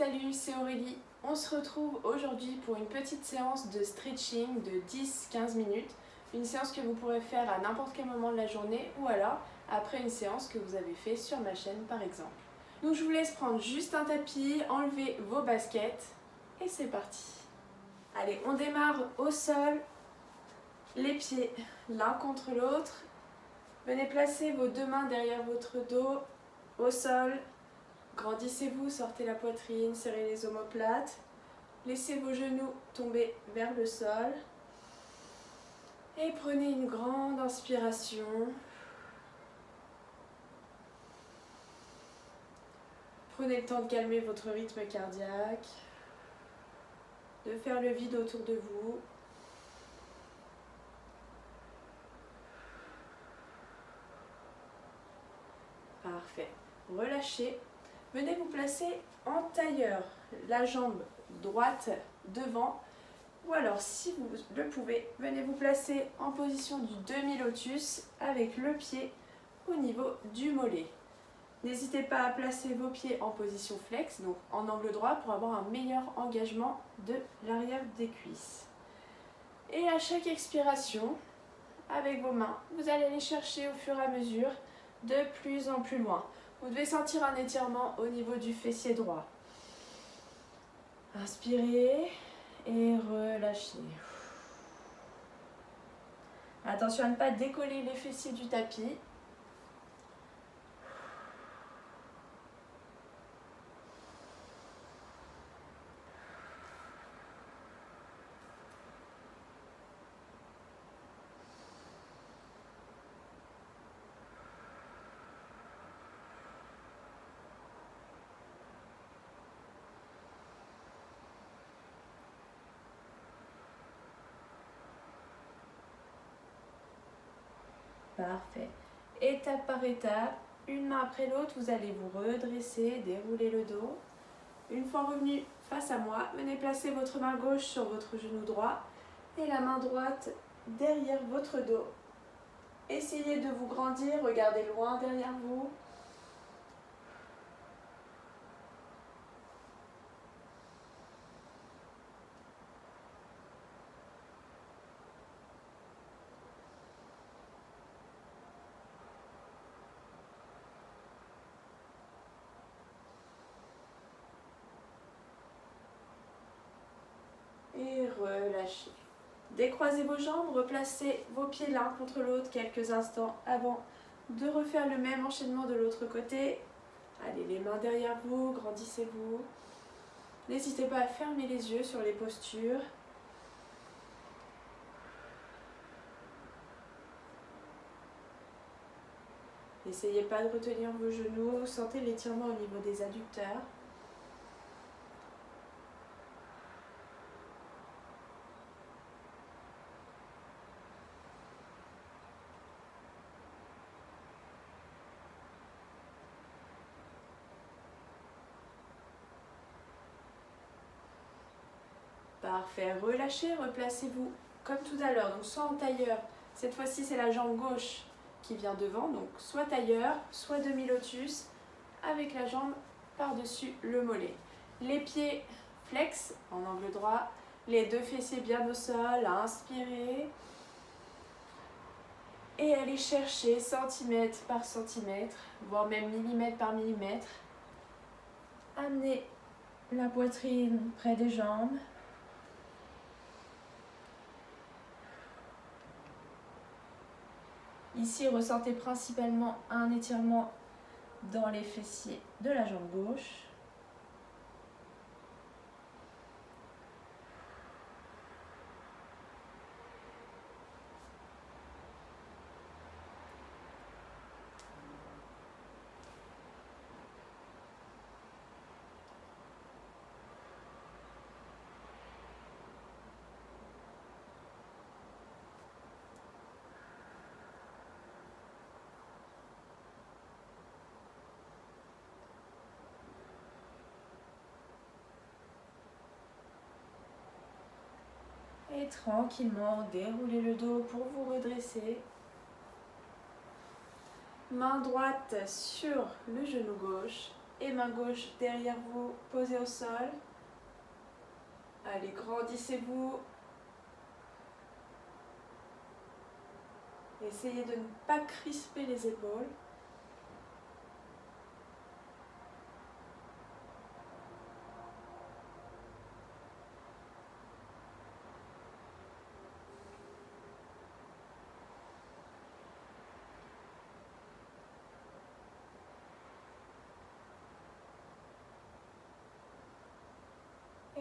Salut, c'est Aurélie. On se retrouve aujourd'hui pour une petite séance de stretching de 10-15 minutes. Une séance que vous pourrez faire à n'importe quel moment de la journée ou alors après une séance que vous avez fait sur ma chaîne par exemple. Donc je vous laisse prendre juste un tapis, enlever vos baskets et c'est parti. Allez, on démarre au sol, les pieds l'un contre l'autre. Venez placer vos deux mains derrière votre dos, au sol. Grandissez-vous, sortez la poitrine, serrez les omoplates. Laissez vos genoux tomber vers le sol. Et prenez une grande inspiration. Prenez le temps de calmer votre rythme cardiaque, de faire le vide autour de vous. Parfait. Relâchez. Venez vous placer en tailleur, la jambe droite devant. Ou alors, si vous le pouvez, venez vous placer en position du demi-lotus avec le pied au niveau du mollet. N'hésitez pas à placer vos pieds en position flex, donc en angle droit, pour avoir un meilleur engagement de l'arrière des cuisses. Et à chaque expiration, avec vos mains, vous allez les chercher au fur et à mesure de plus en plus loin. Vous devez sentir un étirement au niveau du fessier droit. Inspirez et relâchez. Attention à ne pas décoller les fessiers du tapis. Parfait. Étape par étape, une main après l'autre, vous allez vous redresser, dérouler le dos. Une fois revenu face à moi, venez placer votre main gauche sur votre genou droit et la main droite derrière votre dos. Essayez de vous grandir, regardez loin derrière vous. Et relâchez. Décroisez vos jambes, replacez vos pieds l'un contre l'autre quelques instants avant de refaire le même enchaînement de l'autre côté. Allez, les mains derrière vous, grandissez-vous. N'hésitez pas à fermer les yeux sur les postures. N'essayez pas de retenir vos genoux, sentez l'étirement au niveau des adducteurs. Parfait, relâchez, replacez-vous comme tout à l'heure, donc soit en tailleur, cette fois-ci c'est la jambe gauche qui vient devant, donc soit tailleur, soit demi-lotus, avec la jambe par-dessus le mollet. Les pieds flex en angle droit, les deux fessiers bien au sol, inspirez. Et allez chercher centimètre par centimètre, voire même millimètre par millimètre. Amenez la poitrine près des jambes. Ici, ressentez principalement un étirement dans les fessiers de la jambe gauche. Et tranquillement, déroulez le dos pour vous redresser. Main droite sur le genou gauche. et main gauche derrière vous, posée au sol. Allez, grandissez-vous. Essayez de ne pas crisper les épaules.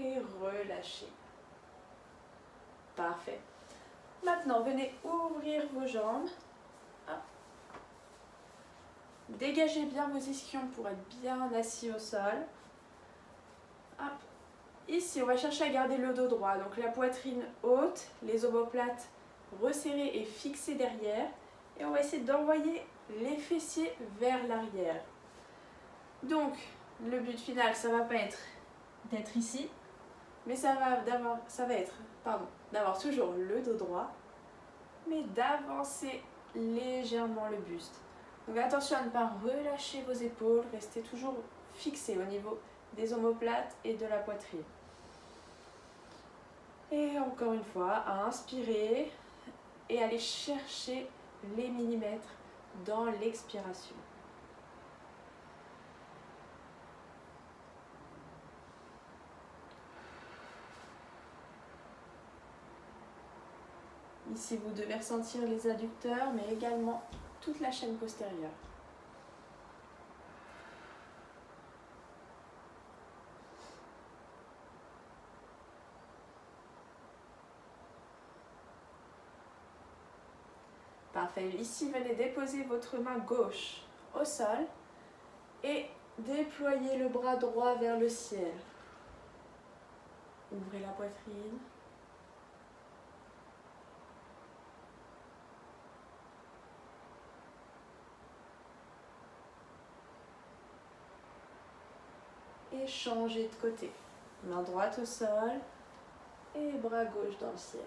Et relâchez. Parfait. Maintenant, venez ouvrir vos jambes. Hop. Dégagez bien vos ischions pour être bien assis au sol. Hop. Ici, on va chercher à garder le dos droit. Donc la poitrine haute, les omoplates resserrées et fixées derrière. Et on va essayer d'envoyer les fessiers vers l'arrière. Donc, le but final, ça ne va pas être d'être ici, mais ça va être d'avoir toujours le dos droit, mais d'avancer légèrement le buste. Donc attention à ne pas relâcher vos épaules, restez toujours fixés au niveau des omoplates et de la poitrine. Et encore une fois, à inspirer et aller chercher les millimètres dans l'expiration. Ici, vous devez ressentir les adducteurs, mais également toute la chaîne postérieure. Parfait. Ici, venez déposer votre main gauche au sol et déployez le bras droit vers le ciel. Ouvrez la poitrine. Et changez de côté. Main droite au sol et bras gauche dans le ciel.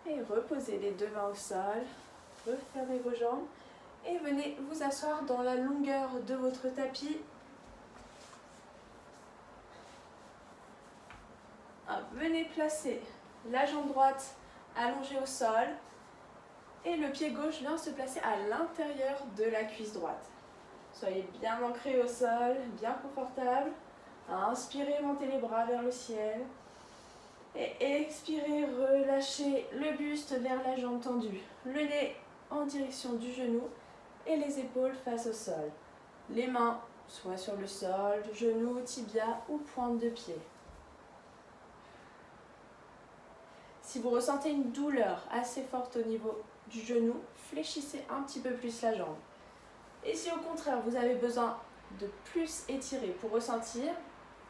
Et reposez les deux mains au sol, refermez vos jambes et venez vous asseoir dans la longueur de votre tapis. Venez placer la jambe droite allongée au sol et le pied gauche vient se placer à l'intérieur de la cuisse droite. Soyez bien ancré au sol, bien confortable. Inspirez, montez les bras vers le ciel. Et expirez, relâchez le buste vers la jambe tendue. Le nez en direction du genou et les épaules face au sol. Les mains soit sur le sol, genoux, tibia ou pointe de pied. Si vous ressentez une douleur assez forte au niveau du genou, fléchissez un petit peu plus la jambe. Et si au contraire vous avez besoin de plus étirer pour ressentir,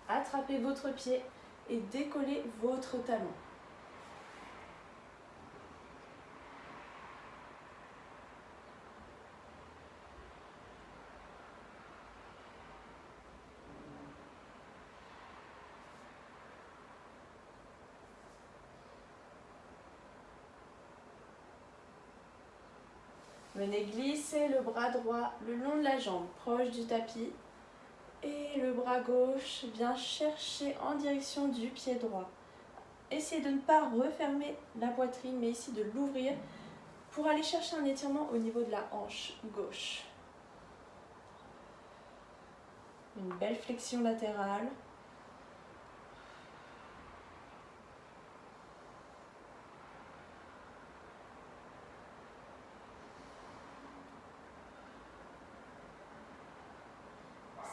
attrapez votre pied et décollez votre talon. Venez glisser le bras droit le long de la jambe, proche du tapis. Et le bras gauche vient chercher en direction du pied droit. Essayez de ne pas refermer la poitrine, mais ici de l'ouvrir pour aller chercher un étirement au niveau de la hanche gauche. Une belle flexion latérale.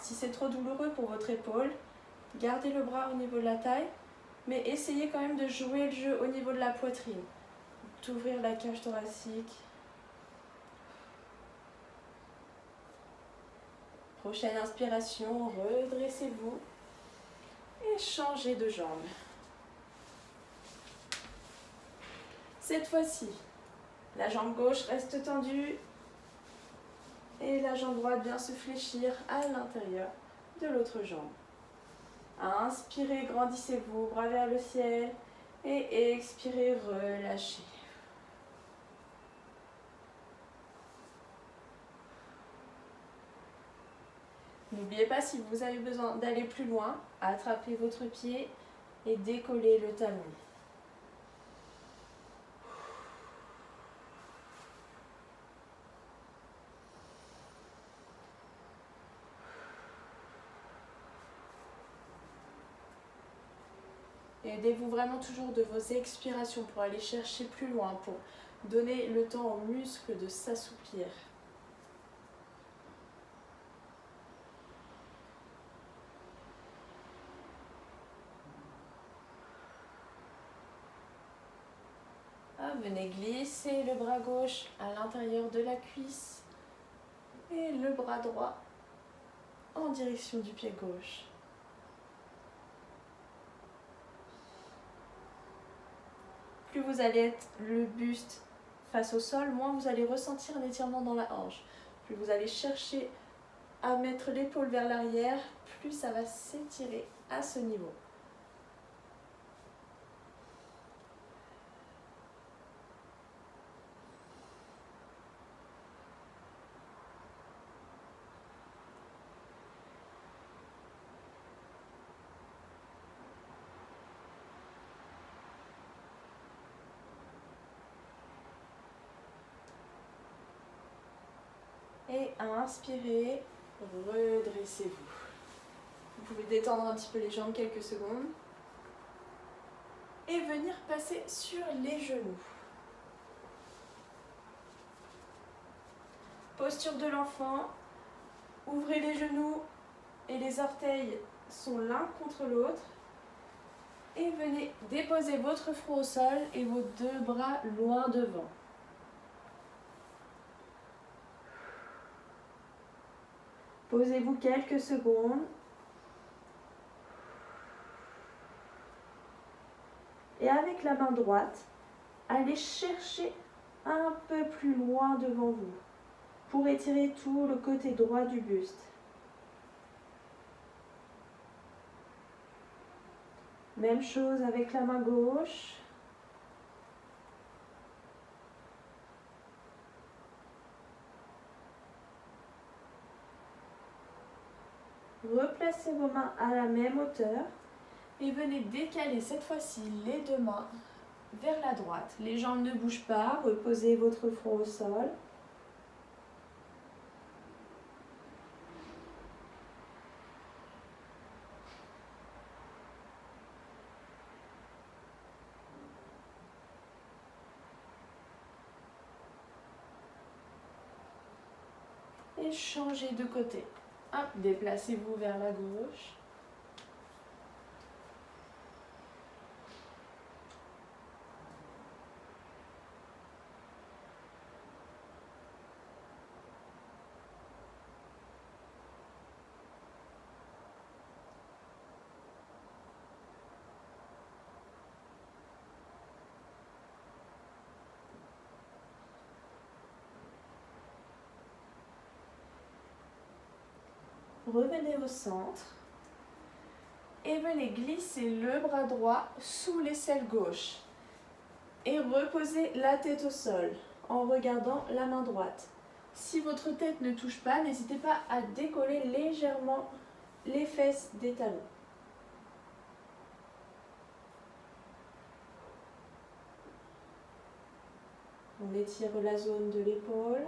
Si c'est trop douloureux pour votre épaule, gardez le bras au niveau de la taille, mais essayez quand même de jouer le jeu au niveau de la poitrine. D'ouvrir la cage thoracique. Prochaine inspiration, redressez-vous et changez de jambe. Cette fois-ci, la jambe gauche reste tendue Et la jambe droite vient se fléchir à l'intérieur de l'autre jambe. Inspirez, grandissez-vous, bras vers le ciel. Et expirez, relâchez. N'oubliez pas, si vous avez besoin d'aller plus loin, attrapez votre pied et décollez le talon. Et aidez-vous vraiment toujours de vos expirations pour aller chercher plus loin, pour donner le temps aux muscles de s'assouplir. Venez glisser le bras gauche à l'intérieur de la cuisse et le bras droit en direction du pied gauche. Plus vous allez être le buste face au sol, moins vous allez ressentir un étirement dans la hanche. Plus vous allez chercher à mettre l'épaule vers l'arrière, plus ça va s'étirer à ce niveau. Et inspirez, redressez-vous. Vous pouvez détendre un petit peu les jambes quelques secondes. Et venir passer sur les genoux. Posture de l'enfant. Ouvrez les genoux et les orteils sont l'un contre l'autre. Et venez déposer votre front au sol et vos deux bras loin devant. Posez-vous quelques secondes. Et avec la main droite, allez chercher un peu plus loin devant vous pour étirer tout le côté droit du buste. Même chose avec la main gauche. Replacez vos mains à la même hauteur et venez décaler cette fois-ci les deux mains vers la droite. Les jambes ne bougent pas, reposez votre front au sol. Et changez de côté. Hop, déplacez-vous vers la gauche. Revenez au centre et venez glisser le bras droit sous l'aisselle gauche et reposez la tête au sol en regardant la main droite. Si votre tête ne touche pas, n'hésitez pas à décoller légèrement les fesses des talons. On étire la zone de l'épaule.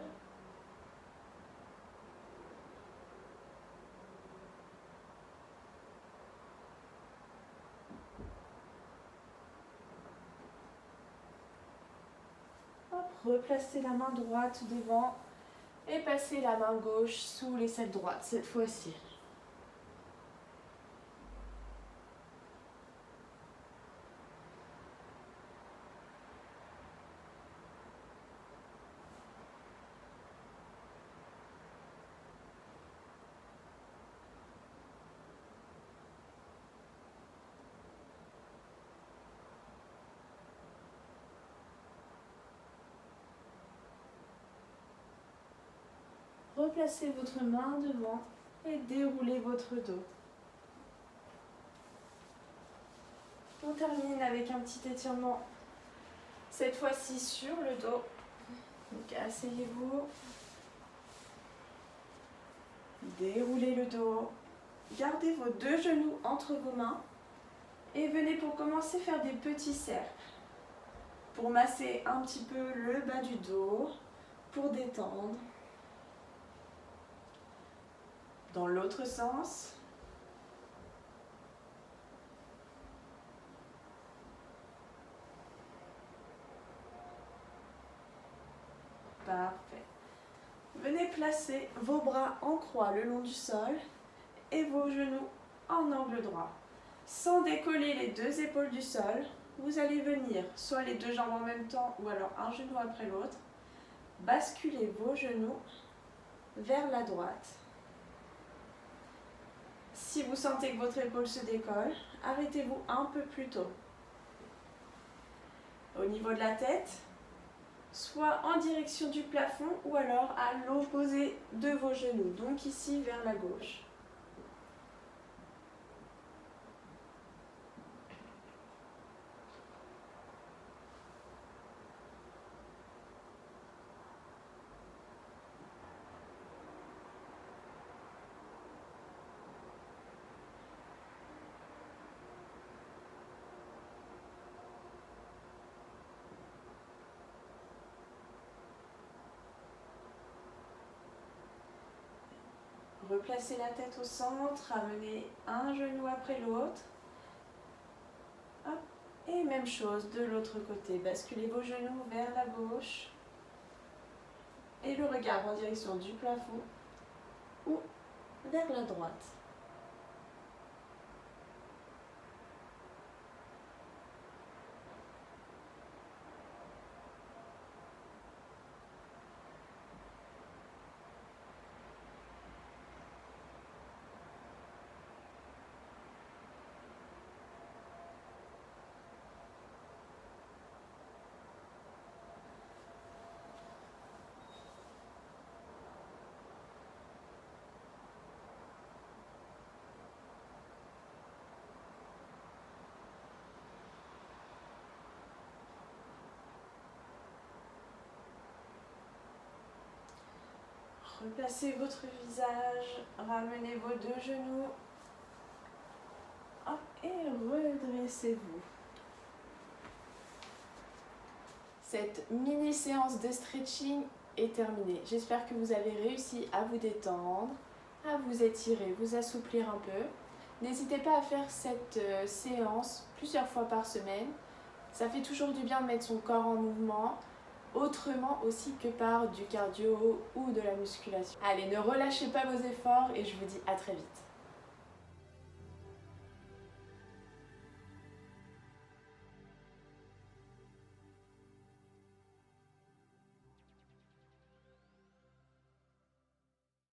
Replacez la main droite devant et passez la main gauche sous l'aisselle droite cette fois-ci. replacez votre main devant et déroulez votre dos. On termine avec un petit étirement, cette fois-ci sur le dos. Donc asseyez-vous, déroulez le dos, gardez vos deux genoux entre vos mains et venez pour commencer faire des petits cercles pour masser un petit peu le bas du dos, pour détendre. Dans l'autre sens. Parfait. Venez placer vos bras en croix le long du sol et vos genoux en angle droit. Sans décoller les deux épaules du sol, vous allez venir soit les deux jambes en même temps ou alors un genou après l'autre. Basculez vos genoux vers la droite. Si vous sentez que votre épaule se décolle, arrêtez-vous un peu plus tôt. Au niveau de la tête, soit en direction du plafond ou alors à l'opposé de vos genoux, donc ici vers la gauche. Replacez la tête au centre, ramenez un genou après l'autre. Et même chose de l'autre côté, basculez vos genoux vers la gauche. Et le regard en direction du plafond ou vers la droite. Replacez votre visage, ramenez vos deux genoux et redressez-vous. Cette mini séance de stretching est terminée. J'espère que vous avez réussi à vous détendre, à vous étirer, vous assouplir un peu. N'hésitez pas à faire cette séance plusieurs fois par semaine. Ça fait toujours du bien de mettre son corps en mouvement, autrement aussi que par du cardio ou de la musculation. Allez, ne relâchez pas vos efforts et je vous dis à très vite.